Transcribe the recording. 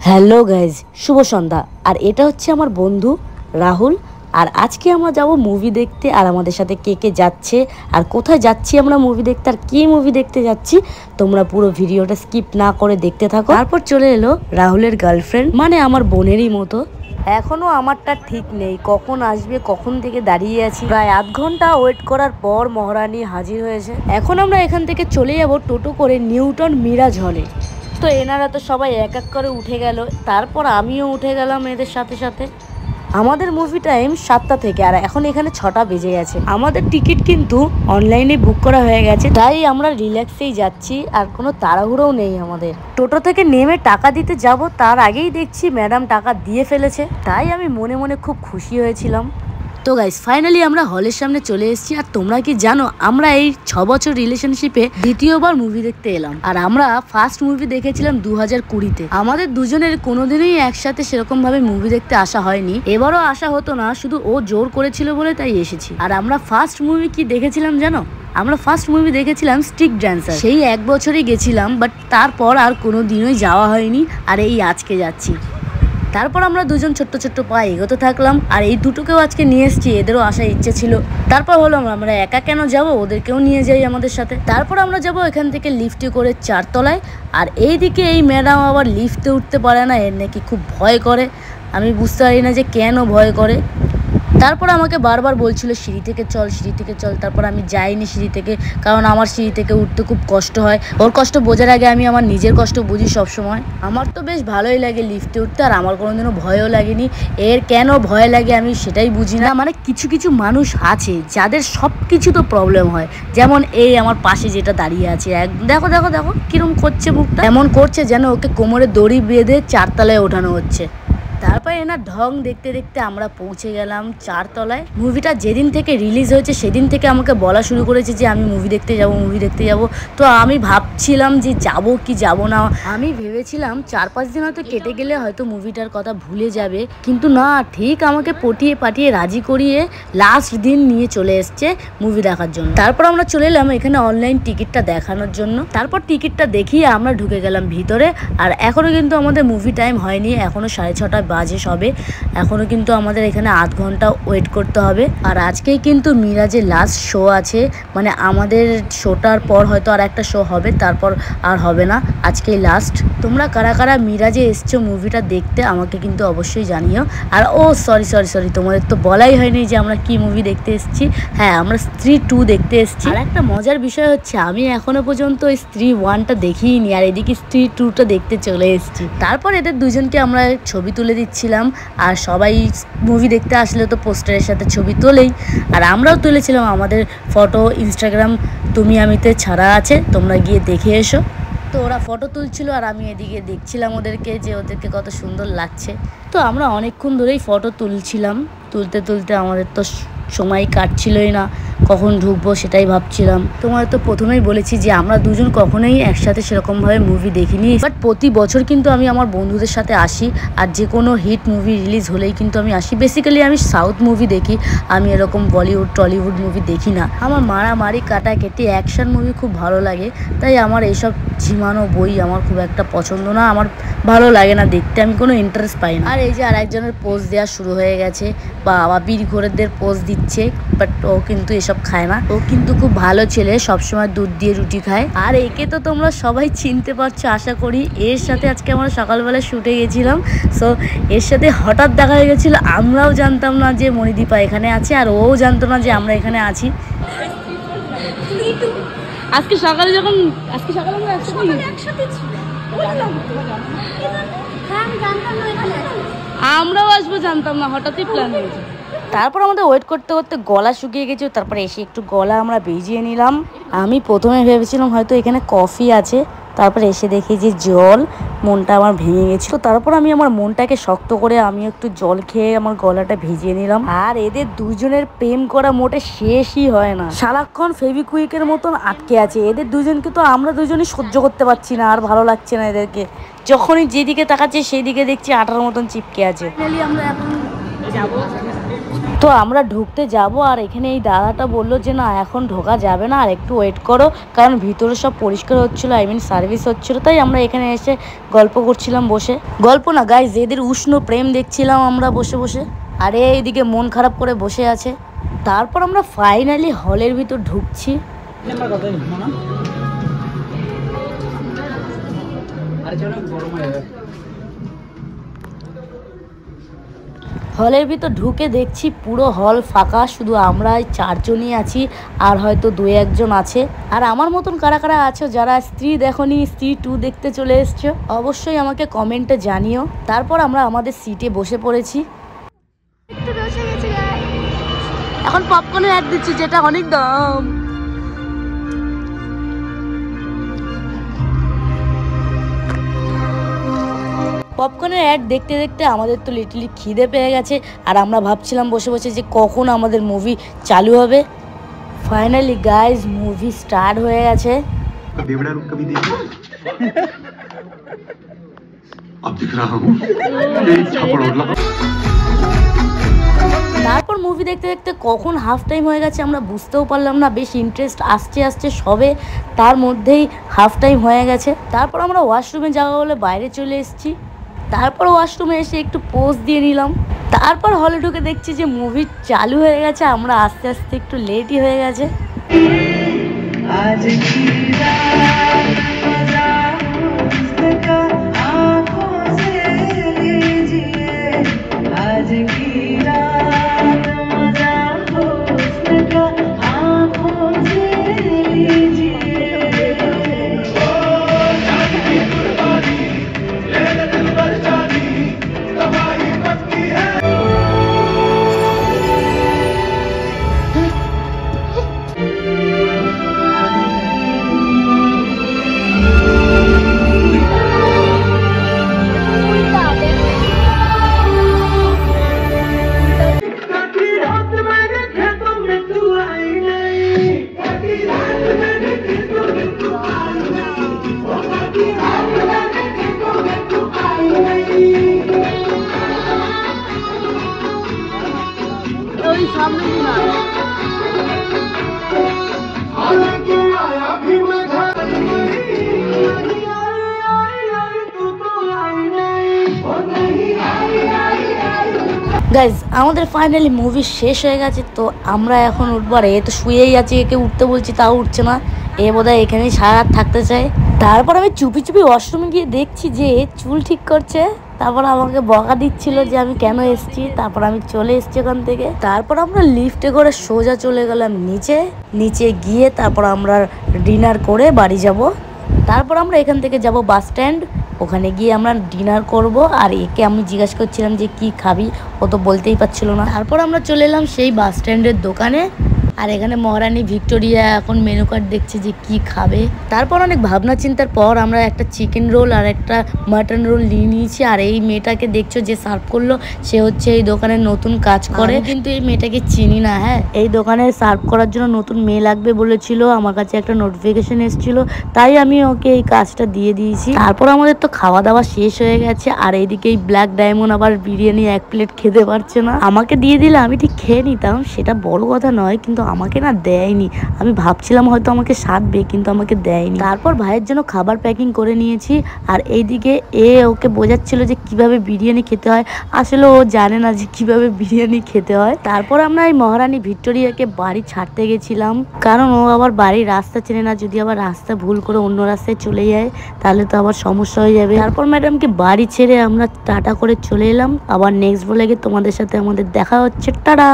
Hello guys, শুভ সন্ধ্যা। আর এটা হচ্ছে আমার বন্ধু রাহুল। আর আজকে আমরা যাব মুভি দেখতে। আর আমাদের সাথে কে কে যাচ্ছে আর কোথায় যাচ্ছি আমরা মুভি দেখতে আর কি মুভি দেখতে যাচ্ছি তোমরা পুরো ভিডিওটা স্কিপ না করে দেখতে থাকো। তারপর চলে এলো রাহুলের গার্লফ্রেন্ড, মানে আমার বোনেরই মতো। এখনো আমারটা ঠিক নেই, কখন আসবে কখন থেকে দাঁড়িয়ে আছি। প্রায় আধ ঘন্টা ওয়েট করার পর মহারানী হাজির হয়েছে। এখন আমরা এখান থেকে চলে যাব টোটো করে নিউটন মিরাজ হলে। তো এনারা তো সবাই এক এক করে উঠে গেল, তারপর আমিও উঠে গেলাম এদের সাথে সাথে। আমাদের মুভি টাইম 7টা থেকে, আর এখন এখানে 6টা বেজে গেছে। আমাদের টিকিট কিন্তু অনলাইনে বুক করা হয়ে গেছে, তাই আমরা রিল্যাক্সেই যাচ্ছি আর কোনো তাড়াহুড়োও নেই আমাদের। টোটো থেকে নেমে টাকা দিতে যাব, তার আগেই দেখছি ম্যাডাম টাকা দিয়ে ফেলেছে, তাই আমি মনে মনে খুব খুশি হয়েছিলাম। তো গাইস, ফাইনালি আমরা হলের সামনে চলে এসেছি। আর তোমরা কি জানো, আমরা এই 6 বছর রিলেশনশিপে দ্বিতীয়বার মুভি দেখতে এলাম। আর আমরা ফার্স্ট মুভি দেখেছিলাম 2020-তে। আমাদের দুজনের কোনোদিনই একসাথে সেরকম ভাবে মুভি দেখতে আসা হয়নি, এবারও আসা হতো না, শুধু ও জোর করেছিল বলে তাই এসেছি। আর আমরা ফার্স্ট মুভি কি দেখেছিলাম জানো? আমরা ফার্স্ট মুভি দেখেছিলাম স্ট্রিট ড্যান্সার। সেই 1 বছরই গেছিলাম, বাট তারপর আর কোনো দিনই যাওয়া হয়নি। আর এই আজকে যাচ্ছি। তারপর আমরা দুজন ছোট্ট ছোট্ট পা এগোতে থাকলাম। আর এই দুটোকেও আজকে নিয়ে এসেছি, এদেরও আসার ইচ্ছে ছিল। তারপর হলো আমরা একা কেন যাব, ওদেরকেও নিয়ে যাই আমাদের সাথে। তারপর আমরা যাব এখান থেকে লিফটে করে 4 তলায়। আর এইদিকে এই ম্যাডাম আবার লিফটে উঠতে পারে না, এর নাকি খুব ভয় করে। আমি বুঝতে পারি না যে কেন ভয় করে। তারপর আমাকে বারবার বলছিল সিঁড়ি থেকে চল, সিঁড়ি থেকে চল। তারপর আমি যাইনি সিঁড়ি থেকে, কারণ আমার সিঁড়ি থেকে উঠতে খুব কষ্ট হয়। ওর কষ্ট বোঝার আগে আমি আমার নিজের কষ্ট বুঝি সবসময়। আমার তো বেশ ভালোই লাগে লিফটে উঠতে, আর আমার কোনোদিনও ভয়ও লাগেনি। এর কেন ভয় লাগে আমি সেটাই বুঝি না। মানে কিছু কিছু মানুষ আছে যাদের সব কিছু তো প্রবলেম হয়, যেমন এই আমার পাশে যেটা দাঁড়িয়ে আছে, দেখো দেখো দেখো কিরম করছে মুখটা, এমন করছে যেন ওকে কোমরে দড়ি বেঁধে 4 তলায় ওঠানো হচ্ছে। তারপর এনার ঢং দেখতে দেখতে আমরা পৌঁছে গেলাম 4 তলায়। মুভিটা যেদিন থেকে রিলিজ হয়েছে সেদিন থেকে আমাকে বলা শুরু করেছে যে আমি মুভি দেখতে যাব, মুভি দেখতে যাব। তো আমি ভাবছিলাম যে যাব কি যাব না। আমি ভেবেছিলাম 4-5 দিন হয়তো কেটে গেলে হয়তো মুভিটার কথা ভুলে যাবে, কিন্তু না, ঠিক আমাকে পটিয়ে পাটিয়ে রাজি করিয়ে লাস্ট দিন নিয়ে চলে এসছে মুভি দেখার জন্য। তারপর আমরা চলে এলাম এখানে অনলাইন টিকিটটা দেখানোর জন্য। তারপর টিকিটটা দেখিয়ে আমরা ঢুকে গেলাম ভিতরে। আর এখনো কিন্তু আমাদের মুভি টাইম হয়নি, এখনো 6:30 বাজে সবে। এখনো কিন্তু আমাদের এখানে আধ ঘন্টা ওয়েট করতে হবে। আর আজকেই কিন্তু মিরাজের লাস্ট শো আছে, মানে আমাদের শোটার পর হয়তো আর একটা শো হবে, তারপর আর হবে না, আজকেই লাস্ট। তোমরা কারা কারা মিরাজে এসছো মুভিটা দেখতে আমাকে কিন্তু অবশ্যই জানিও। আর সরি তোমাদের তো বলাই হয়নি যে আমরা কি মুভি দেখতে এসেছি। হ্যাঁ, আমরা স্ত্রী 2 দেখতে এসেছি। আর একটা মজার বিষয় হচ্ছে, আমি এখনো পর্যন্ত ওই স্ত্রী 1টা দেখিনি, আর এদিকে স্ত্রী 2টা দেখতে চলে এসেছি। তারপর এদের দুজনকে আমরা ছবি তুলে দিচ্ছিলাম। আর সবাই মুভি দেখতে আসলে তো পোস্টারের সাথে ছবি তোলেই, আর আমরাও তুলেছিলাম। আমাদের ফটো ইনস্টাগ্রাম তুমি আমিতে ছাড়া আছে, তোমরা গিয়ে দেখে এসো। তো ওরা ফটো তুলছিল আর আমি এদিকে দেখছিলাম ওদেরকে, যে ওদেরকে কত সুন্দর লাগছে। তো আমরা অনেকক্ষণ ধরেই ফটো তুলছিলাম, তুলতে তুলতে আমাদের তো সময় কাটছিলই না, কখন ঢুকবো সেটাই ভাবছিলাম। তোমাদের তো প্রথমেই বলেছি যে আমরা দুজন কখনোই একসাথে সেরকমভাবে মুভি দেখিনি, বাট প্রতি বছর কিন্তু আমি আমার বন্ধুদের সাথে আসি। আর যে কোনো হিট মুভি রিলিজ হলেই কিন্তু আমি আসি। বেসিক্যালি আমি সাউথ মুভি দেখি, আমি এরকম বলিউড টলিউড মুভি দেখি না। আমার মারামারি কাটাকেটি অ্যাকশন মুভি খুব ভালো লাগে, তাই আমার এইসব ঝিমানো বই আমার খুব একটা পছন্দ না, আমার ভালো লাগে না দেখতে, আমি কোনো ইন্টারেস্ট পাই না। আর এই যে আরেকজনের পোজ দেওয়া শুরু হয়ে গেছে, বা আবার বীরঘোরেদের পোজ দিচ্ছে, বাট ও কিন্তু এসব খায় না। ও কিন্তু খুব ভালো ছেলে, সবসময় দুধ দিয়ে রুটি খায়। আর একে তো তোমরা সবাই চিনতে পারছো আশা করি। এর সাথে আজকে আমরা সকালবেলা শুটে গেছিলাম, সো এর সাথে হঠাৎ দেখা হয়ে গেছিলো। আমরাও জানতাম না যে মণিদীপা এখানে আছে, আর ও জানতো না যে আমরা এখানে আছি। আজকে সকালে আমরা একসাথে আমরাও আসবো জানতাম না, হঠাৎই প্ল্যান হয়েছে। তারপর আমাদের ওয়েট করতে করতে গলা শুকিয়ে গেছে, তারপরে এসে একটু গলা আমরা ভিজিয়ে নিলাম। আমি প্রথমে ভেবেছিলাম হয়তো এখানে কফি আছে, তারপরে এসে দেখি যে জল। মনটা আমার ভেঙে গেছিল। তারপর আমি আমার মনটাকে শক্ত করে আমি একটু জল খেয়ে আমার গলাটা ভিজিয়ে নিলাম। আর এদের দুজনের প্রেম করা মোটে শেষই হয় না, সারাক্ষণ ফেভিকুইকের মতন আটকে আছে। এদের দুজনকে তো আমরা দুজনই সহ্য করতে পারছি না, আর ভালো লাগছে না এদেরকে। যখনই যেদিকে তাকাচ্ছে সেই দিকে দেখছি আটার মতন চিপকে আছে। আমরা এখন যাবো তো আমরা ঢুকতে যাব আর এখানে এই দাদাটা বললো যে না এখন ঢোকা যাবে না, আর একটু ওয়েট করো, কারণ ভিতরে সব পরিষ্কার হচ্ছিলো, সার্ভিস হচ্ছিলো। তাই আমরা এখানে এসে গল্প করছিলাম বসে। গল্প না গাইস, এদের উষ্ণ প্রেম দেখছিলাম আমরা বসে বসে। আর এইদিকে মন খারাপ করে বসে আছে। তারপর আমরা ফাইনালি হলের ভিতর ঢুকছি। হলের ভিতর ঢুকে দেখছি পুরো হল ফাঁকা, শুধু আমরা 4 জনই আছি, আর হয়তো 2-1 জন আছে। আর আমার মতন কারা কারা আছো যারা স্ত্রী দেখোনি, স্ত্রী 2 দেখতে চলে এসছো, অবশ্যই আমাকে কমেন্টে জানিও। তারপর আমরা আমাদের সিটে বসে পড়েছি। এখন পপকর্নের অ্যাড দিচ্ছি, যেটা অনেক দাম। পপকর্নের অ্যাড দেখতে দেখতে আমাদের তো লিটলি খিদে পেয়ে গেছে, আর আমরা ভাবছিলাম বসে বসে যে কখন আমাদের মুভি চালু হবে। ফাইনালি গাইজ মুভি স্টার্ট হয়ে গেছে। তারপর মুভি দেখতে দেখতে কখন হাফ টাইম হয়ে গেছে আমরা বুঝতেও পারলাম না। বেশ ইন্টারেস্ট আসছে আসছে সবে, তার মধ্যেই হাফ টাইম হয়ে গেছে। তারপর আমরা ওয়াশরুমে যাওয়া বলে বাইরে চলে এসেছি। তারপর ওয়াশরুমে এসে একটু পোজ দিয়ে নিলাম। তারপর হলে ঢুকে দেখছি যে মুভি চালু হয়ে গেছে। আমরা আস্তে আস্তে একটু লেটই হয়ে গেছে। গাইজ আমাদের ফাইনালি মুভি শেষ হয়ে গেছে। তো আমরা এখন উঠবো, আর এ তো শুয়েই আছে, একে উঠতে বলছি তাও উঠছে না। এ বোধহয় এখানেই সারা রাত থাকতে চায়। তারপর আমি চুপি চুপি ওয়াশরুমে গিয়ে দেখছি যে চুল ঠিক করছে। তারপর আমাকে বকা দিচ্ছিল যে আমি কেন এসছি। তারপর আমি চলে এসছি ওখান থেকে। তারপর আমরা লিফটে করে সোজা চলে গেলাম নিচে গিয়ে তারপর আমরা ডিনার করে বাড়ি যাব। তারপর আমরা এখান থেকে যাব বাস স্ট্যান্ড, ওখানে গিয়ে আমরা ডিনার করব। আর একে আমি জিজ্ঞাসা করছিলাম যে কি খাবি, ও তো বলতেই পারছিল না। তারপর আমরা চলে এলাম সেই বাস স্ট্যান্ডের দোকানে, আর এখানে মহারানী ভিক্টোরিয়া এখন মেনু কার্ড দেখছে যে কি খাবে। তারপর অনেক ভাবনা চিন্তার পর আমরা একটা চিকেন রোল আর একটা মাটন রোল নিয়ে নিয়েছি। আর এই মেয়েটাকে দেখছো যে সার্ভ করলো, সে হচ্ছে এই দোকানে নতুন কাজ করে, কিন্তু এই মেয়েটাকে চিনি না। হ্যাঁ, এই দোকানে সার্ভ করার জন্য নতুন মেয়ে লাগবে বলেছিল, আমার কাছে একটা নোটিফিকেশন এসেছিল, তাই আমি ওকে এই কাজটা দিয়ে দিয়েছি। তারপর আমাদের তো খাওয়া দাওয়া শেষ হয়ে গেছে। আর এইদিকে এই ব্ল্যাক ডায়মন্ড আবার বিরিয়ানি 1 প্লেট খেতে পারছে না, আমাকে দিয়ে দিলে আমি ঠিক খেয়ে নিতাম, সেটা বড় কথা নয়, কিন্তু আমাকে না দেয়নি। আমি ভাবছিলাম হয়তো আমাকে সাধবে, কিন্তু আমাকে দেয়নি। তারপর ভাইয়ের জন্য খাবার প্যাকিং করে নিয়েছি। আর এইদিকে ওকে বোঝাচ্ছিল যে কিভাবে বিরিয়ানি খেতে হয়, আসলে ও জানে না যে কিভাবে বিরিয়ানি খেতে হয়। তারপর আমরা এই মহারানী ভিক্টোরিয়াকে বাড়ি ছাড়তে গেছিলাম, কারণ ও আবার বাড়ির রাস্তা চেনে না, যদি আবার রাস্তা ভুল করে অন্য রাস্তায় চলে যায় তাহলে তো আবার সমস্যা হয়ে যাবে। তারপর ম্যাডামকে বাড়ি ছেড়ে আমরা টাটা করে চলে এলাম। আবার নেক্সট ব্লগে তোমাদের সাথে আমাদের দেখা হচ্ছে। টাটা।